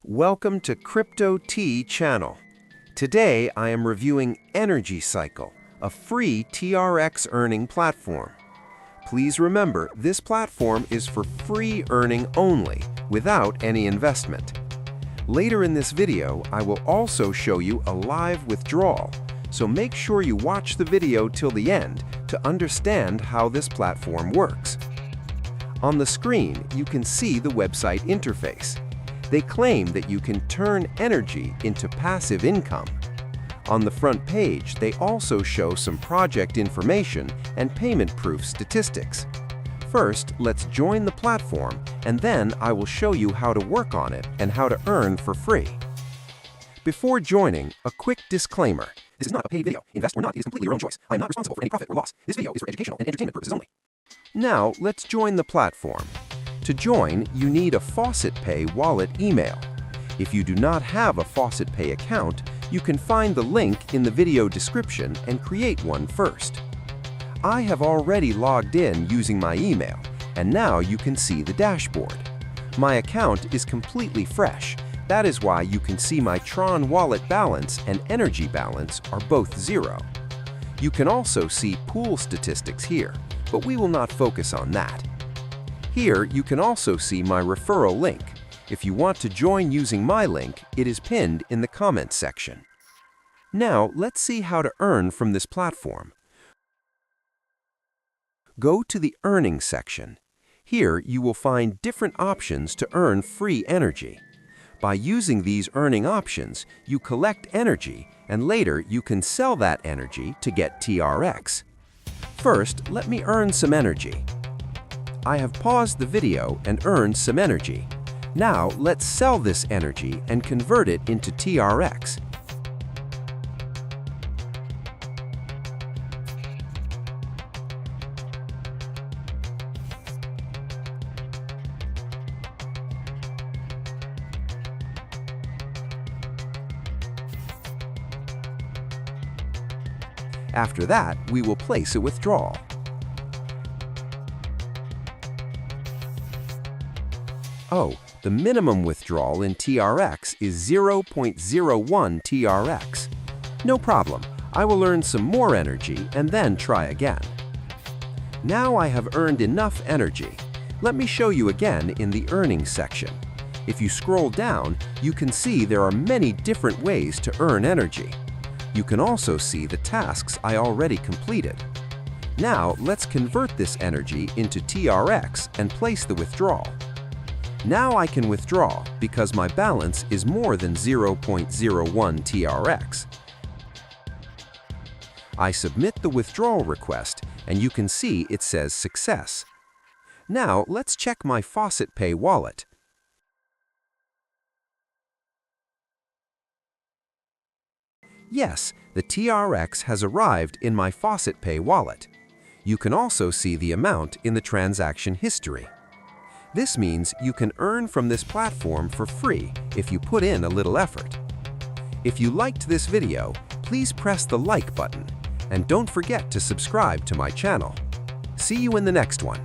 Welcome to Crypto T channel. Today I am reviewing EnergyCycle, a free TRX earning platform. Please remember, this platform is for free earning only, without any investment. Later in this video, I will also show you a live withdrawal, so make sure you watch the video till the end to understand how this platform works. On the screen, you can see the website interface. They claim that you can turn energy into passive income. On the front page, they also show some project information and payment proof statistics. First, let's join the platform, and then I will show you how to work on it and how to earn for free. Before joining, a quick disclaimer. This is not a paid video. Invest or not is completely your own choice. I am not responsible for any profit or loss. This video is for educational and entertainment purposes only. Now, let's join the platform. To join, you need a FaucetPay wallet email. If you do not have a FaucetPay account, you can find the link in the video description and create one first. I have already logged in using my email, and now you can see the dashboard. My account is completely fresh. That is why you can see my Tron wallet balance and energy balance are both 0. You can also see pool statistics here, but we will not focus on that. Here, you can also see my referral link. If you want to join using my link, it is pinned in the comments section. Now, let's see how to earn from this platform. Go to the Earning section. Here, you will find different options to earn free energy. By using these earning options, you collect energy, and later you can sell that energy to get TRX. First, let me earn some energy. I have paused the video and earned some energy. Now, let's sell this energy and convert it into TRX. After that, we will place a withdrawal. Oh, the minimum withdrawal in TRX is 0.01 TRX. No problem, I will earn some more energy and then try again. Now I have earned enough energy. Let me show you again in the Earnings section. If you scroll down, you can see there are many different ways to earn energy. You can also see the tasks I already completed. Now let's convert this energy into TRX and place the withdrawal. Now I can withdraw because my balance is more than 0.01 TRX. I submit the withdrawal request, and you can see it says Success. Now let's check my FaucetPay wallet. Yes, the TRX has arrived in my FaucetPay wallet. You can also see the amount in the transaction history. This means you can earn from this platform for free if you put in a little effort. If you liked this video, please press the like button, and don't forget to subscribe to my channel. See you in the next one.